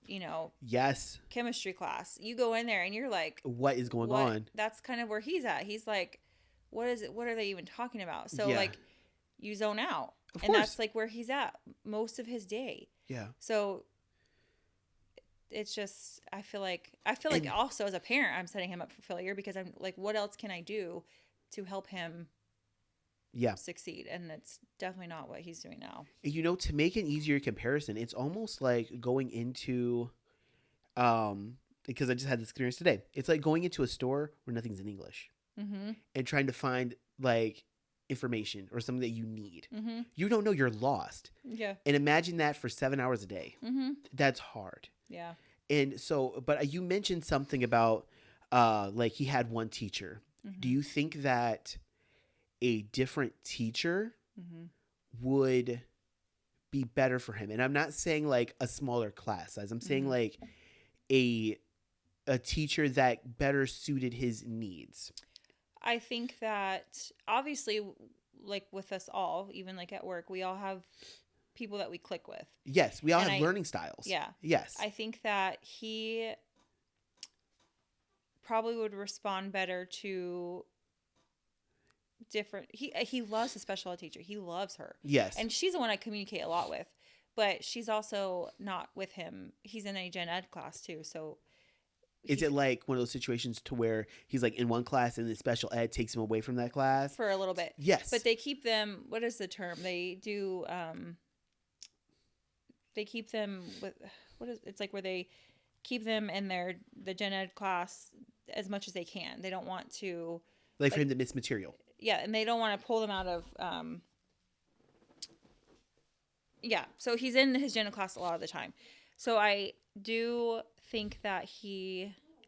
Yes. chemistry class. You go in there and you're like, What is going on? That's kind of where he's at. He's like, what is it? What are they even talking about? So Yeah. like you zone out. Of And course. that's like where he's at most of his day. Yeah. So it's just, I feel like And- also as a parent, I'm setting him up for failure because I'm like, what else can I do to help him Yeah. succeed? And it's definitely not what he's doing now. To make an easier comparison, it's almost like going into, because I just had this experience today. It's like going into a store where nothing's in English Mm-hmm. and trying to find like information or something that you need. Mm-hmm. You don't know, you're lost. Yeah. And imagine that for 7 hours a day. Mm-hmm. That's hard. Yeah. And so, but you mentioned something about, like he had one teacher. Mm-hmm. Do you think that a different teacher Mm-hmm. would be better for him? And I'm not saying like a smaller class size. I'm saying Mhm. like a teacher that better suited his needs. I think that obviously, like with us all, even like at work, we all have people that we click with. Yes, we all And have learning styles. Yeah. Yes. I think that he probably would respond better to different. He loves a special ed teacher. He loves her, Yes. and she's the one I communicate a lot with. But she's also not with him. He's in a gen ed class too, so. Is it like one of those situations to where he's like in one class and the special ed takes him away from that class? For a little bit? Yes. But they keep them. What is the term? They do. They keep them with. It's like where they keep them in the gen ed class as much as they can. They don't want to. like for him to miss material. Yeah, and they don't want to pull them out of. Yeah, so he's in his gen ed class a lot of the time. So I do think that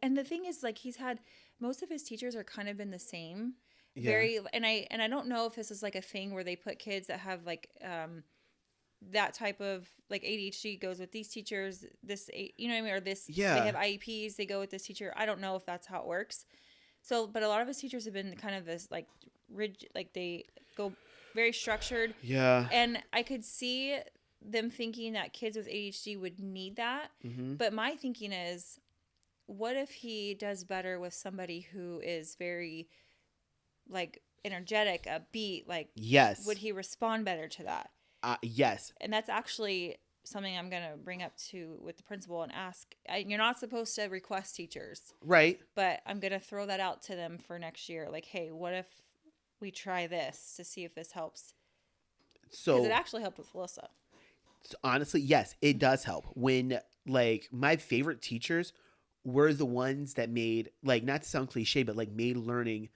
and the thing is, like, he's had most of his teachers are kind of been the same. Yeah. And I don't know if this is like a thing where they put kids that have like that type of like ADHD goes with these teachers, this, you know what I mean, or this, Yeah. they have IEPs, they go with this teacher. I don't know if that's how it works. So, but a lot of his teachers have been kind of this like rigid, like they go very structured. Yeah. And I could see them thinking that kids with ADHD would need that. Mm-hmm. But my thinking is, what if he does better with somebody who is very like energetic, upbeat? Like, Yes. would he respond better to that? Yes. And that's actually something I'm going to bring up with the principal and ask. You're not supposed to request teachers, Right. but I'm going to throw that out to them for next year. Like, hey, what if we try this to see if this helps? So Because it actually helped with Alyssa. honestly, yes, it does help. When like my favorite teachers were the ones that made, like, not to sound cliche, but like made learning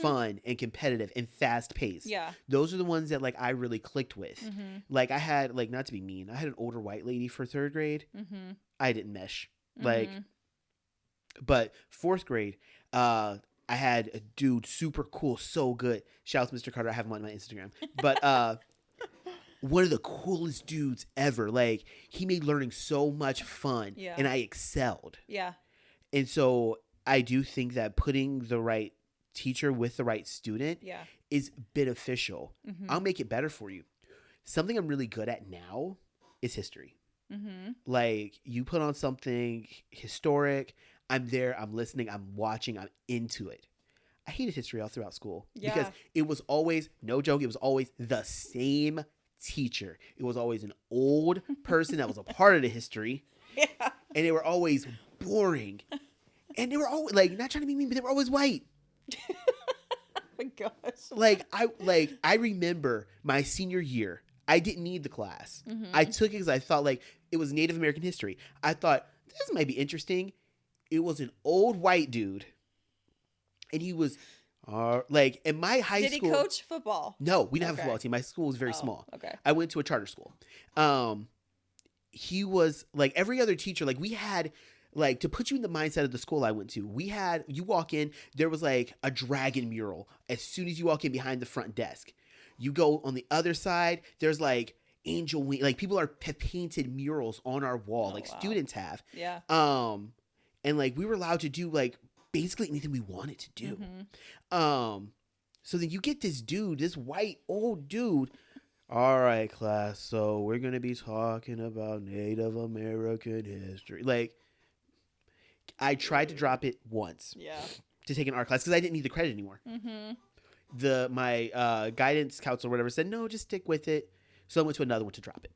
fun and competitive and fast paced. Yeah. Those are the ones that like I really clicked with. Mm-hmm. Like I had, like, not to be mean, I had an older white lady for 3rd grade. Mm-hmm. I didn't mesh. Like, Mm-hmm. but 4th grade, I had a dude super cool, so good. Shout out to Mr. Carter. I have him on my Instagram. But one of the coolest dudes ever. Like, he made learning so much fun. Yeah. And I excelled. Yeah. And so I do think that putting the right teacher with the right student Yeah. is beneficial. Mm-hmm. I'll make it better for you. Something I'm really good at now is history. Mm-hmm. Like, you put on something historic, I'm there, I'm listening, I'm watching, I'm into it. I hated history all throughout school because Yeah. it was always, no joke, it was always the same teacher. It was always an old person that was a part of the history, Yeah. and they were always boring. And they were always, like, not trying to be mean, but they were always white. Oh my gosh. Like I remember my senior year, I didn't need the class. Mm-hmm. I took it because I thought, like, it was Native American history. I thought this might be interesting. It was an old white dude, and he was like, in my high Did school. he coach football? No, we didn't have a Okay. football team. My school was very Oh, small. Okay. I went to a charter school. He was like every other teacher. Like, we had like to put you in the mindset of the school I went to, you walk in, there was like a dragon mural as soon as you walk in behind the front desk. You go on the other side, there's like angel wing, like people have painted murals on our wall, like wow. students have. Yeah. And like we were allowed to do like basically anything we wanted to do. So then you get this dude, this white old dude. All right, class. So we're going to be talking about Native American history. Like, I tried to drop it once. Yeah. To take an art class because I didn't need the credit anymore. My guidance counselor or whatever said, no, just stick with it. So I went to another one to drop it.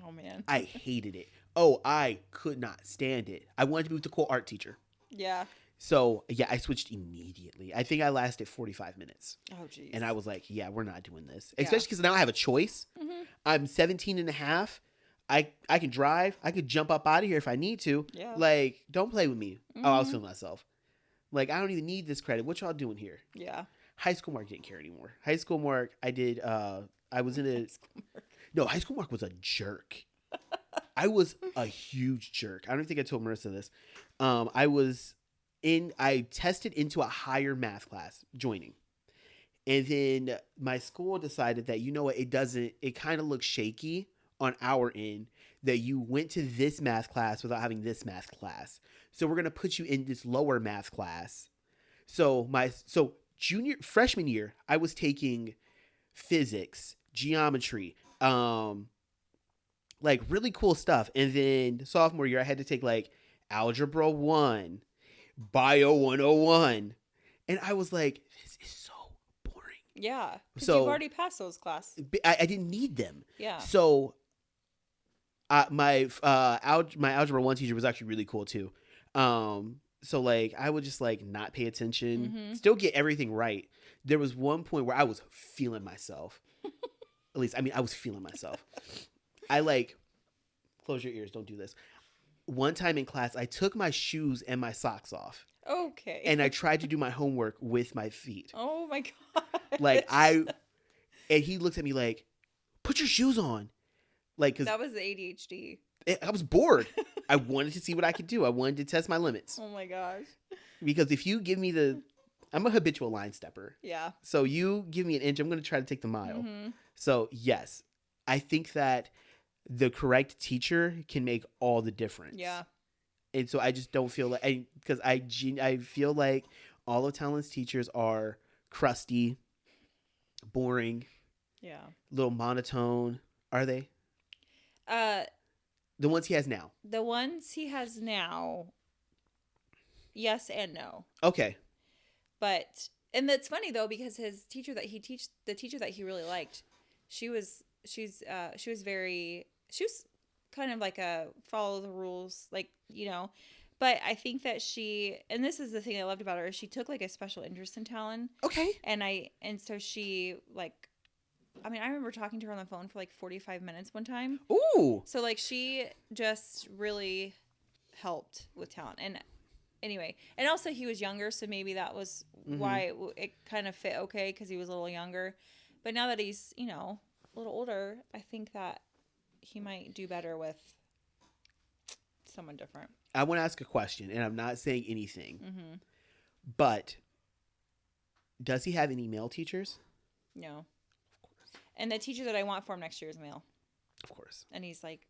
Oh, man. I hated it. Oh, I could not stand it. I wanted to be with the cool art teacher. Yeah. So, yeah, I switched immediately. I think I lasted 45 minutes. Oh, geez. And I was like, yeah, we're not doing this. Especially because now I have a choice. I'm 17 and a half. I can drive. I could jump up out of here if I need to. Yeah. Like, don't play with me. Oh, I was feeling myself. Like, I don't even need this credit. What y'all doing here? Yeah. High School Mark didn't care anymore. High School Mark, I did, I was in a... No, High School Mark was a jerk. I was a huge jerk. I don't think I told Marissa this. I tested into a higher math class joining. And then my school decided that, you know what, it kind of looks shaky on our end that you went to this math class without having this math class. So we're going to put you in this lower math class. So freshman year, I was taking physics, geometry, like really cool stuff. And then sophomore year, I had to take like algebra 1, bio 101. And I was like, this is so boring. Yeah. So you've already passed those classes. I didn't need them. Yeah. So my algebra 1 teacher was actually really cool too. So like I would just like not pay attention, still get everything right. There was one point where I was feeling myself. At least, I mean, I was feeling myself. I like, close your ears, don't do this. One time in class, I took my shoes and my socks off. Okay. And I tried to do my homework with my feet. Oh my God. And he looks at me like, put your shoes on. Like, 'cause that was the ADHD. I was bored. I wanted to see what I could do. I wanted to test my limits. Oh my gosh. Because if you give me I'm a habitual line stepper. Yeah. So you give me an inch, I'm going to try to take the mile. So yes, I think that the correct teacher can make all the difference. Yeah. And so I just don't feel like, because I feel like all of Talon's teachers are crusty, boring, yeah, little monotone. Are they? The ones he has now. The ones he has now, yes and no. Okay. But, and that's funny though, because his teacher the teacher that he really liked, she was kind of like a follow the rules, like, you know, but I think that and this is the thing I loved about her, is she took like a special interest in Talon. Okay. And so she like, I mean, I remember talking to her on the phone for like 45 minutes one time. Ooh. So like she just really helped with Talon. And anyway, and also he was younger, so maybe that was why it kind of fit okay, because he was a little younger. But now that he's, you know, a little older, I think that he might do better with someone different. I want to ask a question, and I'm not saying anything, but does he have any male teachers? No. Of course. And the teacher that I want for him next year is male. Of course. And he's like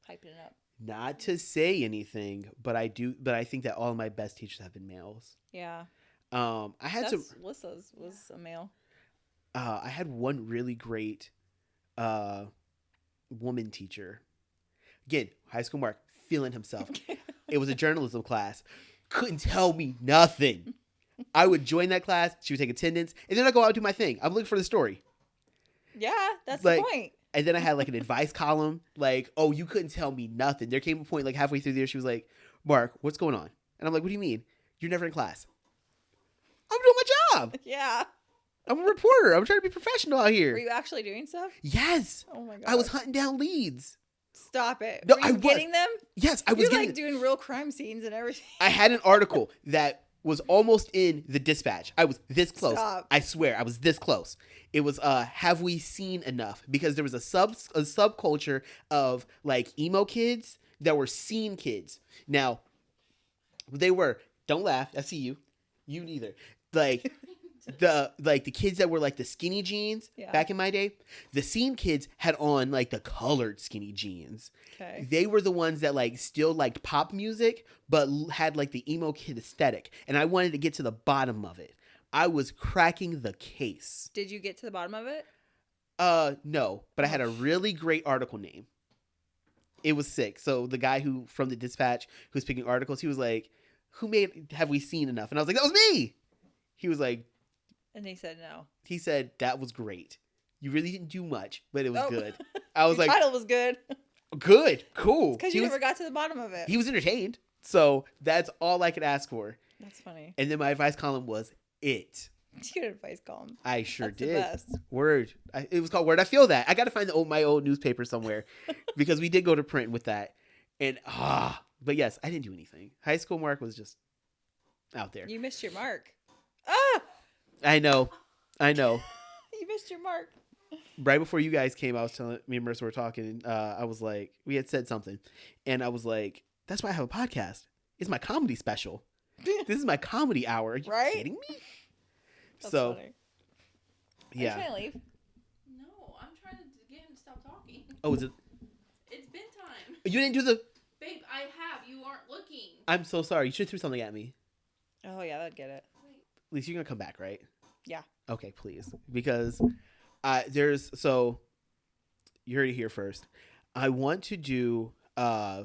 hyping it up. Not to say anything, but I think that all of my best teachers have been males. Yeah. Lissa's was a male. I had one really great woman teacher. Again, High School Mark, feeling himself. It was a journalism class. Couldn't tell me nothing. I would join that class. She would take attendance. And then I'd go out and do my thing. I'm looking for the story. Yeah, that's like, the point. And then I had like an advice column. Like, oh, you couldn't tell me nothing. There came a point like halfway through the year, she was like, Mark, what's going on? And I'm like, what do you mean? You're never in class. I'm doing my job. Yeah. I'm a reporter. I'm trying to be professional out here. Were you actually doing stuff? Yes. Oh my god. I was hunting down leads. Stop it. No, Were you getting them? Yes, I was You're getting like doing real crime scenes and everything. I had an article that was almost in the Dispatch. I was this close. Stop. I swear, I was this close. It was have we seen enough? Because there was a subculture of like emo kids that were scene kids. Now, they were, don't laugh, I see you. You neither. Like the kids that were like the skinny jeans back in my day, the scene kids had on like the colored skinny jeans. Okay. They were the ones that like still liked pop music, but had like the emo kid aesthetic. And I wanted to get to the bottom of it. I was cracking the case. Did you get to the bottom of it? No, but I had a really great article name. It was sick. So the guy who from the Dispatch who's picking articles, he was like, have we seen enough? And I was like, that was me. He was like, and he said no. He said, that was great. You really didn't do much, but it was good. I was like, title was good. Good, cool. Because you never got to the bottom of it. He was entertained. So that's all I could ask for. That's funny. And then my advice column was it. You had an advice column. I sure That's did. The best. Word. It was called Word. I Feel That. I got to find my old newspaper somewhere because we did go to print with that. And but yes, I didn't do anything. High school Mark was just out there. You missed your mark. Ah! I know. You missed your mark. Right before you guys came, I was telling me and Marissa were talking. I was like, we had said something, and I was like, "That's why I have a podcast. It's my comedy special. This is my comedy hour. Are you kidding me?" That's so, funny. Yeah. Are you trying to leave? No, I'm trying to get him to stop talking. Oh, is it? It's bedtime. You didn't do the. Babe, I have. You aren't looking. I'm so sorry. You should have threw something at me. Oh yeah, that'd get it. At least you're gonna come back, right? Yeah. Okay, please, because so you heard it here first. I want to do. I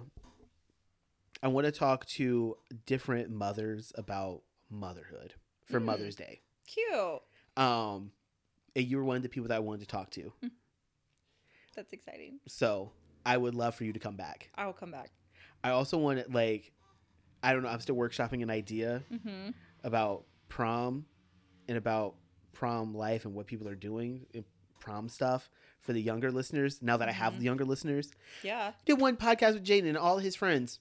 want to talk to different mothers about motherhood for Mother's Day. Cute. And you were one of the people that I wanted to talk to. That's exciting. So I would love for you to come back. I will come back. I also want to, like, I don't know, I'm still workshopping an idea about prom and about prom life and what people are doing in prom stuff for the younger listeners. Now that I have the younger listeners. Yeah. Did one podcast with Jaden and all his friends.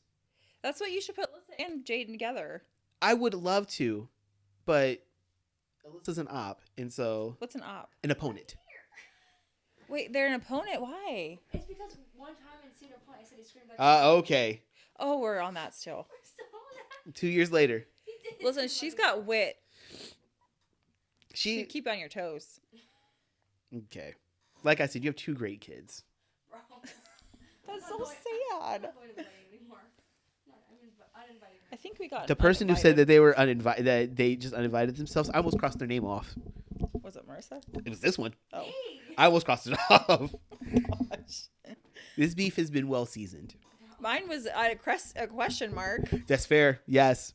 That's what you should put Alyssa and Jaden together. I would love to, but Alyssa's an op, and so... What's an op? An opponent. Wait, they're an opponent? Why? It's because one time in Cedar Point, I said he screamed back. Okay. Oh, we're on that still. We're still on that. 2 years later. Listen, she's got wit. She keep on your toes. Okay. Like I said, you have 2 great kids. Bro. That's so I'm sad. not going to play anymore. No, I'm uninvited. I think we got The person who said that they were uninvited, that they just uninvited themselves, I almost crossed their name off. Was it Marissa? It was this one. Oh. Hey. I almost crossed it off. Gosh. This beef has been well seasoned. Mine was a question mark. That's fair. Yes.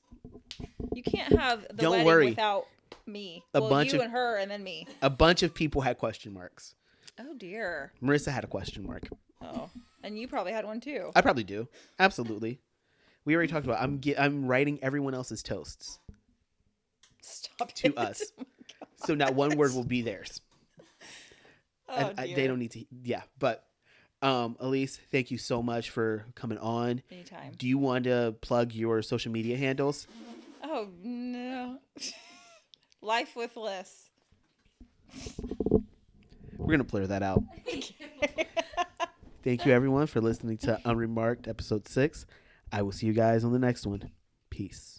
You can't have the Don't wedding worry. without me. A Well, bunch you of- and her and then me. A bunch of people had question marks. Oh, dear. Marissa had a question mark. Oh. And you probably had one, too. I probably do. Absolutely. We already talked about I'm writing everyone else's toasts Stop to it. us. Oh my So not one word will be theirs. Oh, They dear. don't need to. Yeah. But Elise, thank you so much for coming on. Anytime. Do you want to plug your social media handles? Oh, no. Life with Liz. We're going to blur that out. Thank you, everyone, for listening to UnreMarkd episode 6. I will see you guys on the next one. Peace.